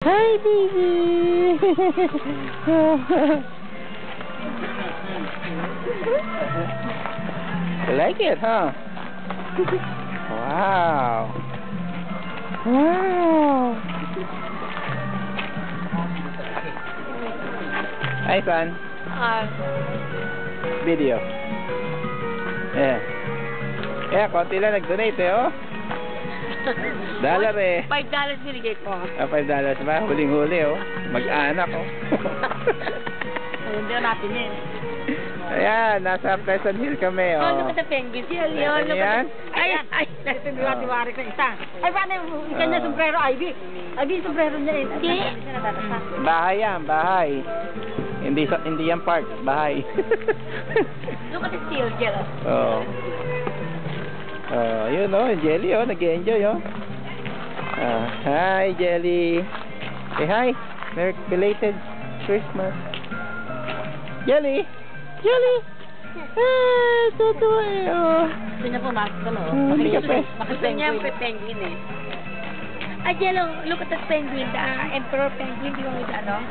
Hi, baby! You like it, huh? Wow! Wow! Hi, son. Video. Yeah. Yeah, konti lang nag-donate eh, oh. Dollar eh. $5 binigay ko. $5 ba? Huling-huli, oh. Mag-anak, oh. Ayun, hindi natin eh. Ayan, nasa Pleasant Hill kami, oh. Oh, look at the penguins. Yan, yun. Ano yan? Ay, ito diwari ko isa. Ay, paano yung kanya sombrero, Ivy? Ivy, yung sombrero niya eh. Hindi. Bahay yan, bahay. Hindi yan park, bahay. Look at the steel, Jello. Oh. Oh, yun oh, Jelly oh, nag-enjoy oh. Hi Jelly. Say hi. Merry belated Christmas. Jelly. Jelly. Ah, tutuwa eh oh. Gusto niya pumasok ka no? Hindi ka pa. Gusto niya penguin eh. Ay, Jello, look at that penguin. The emperor penguin, di ba may ano?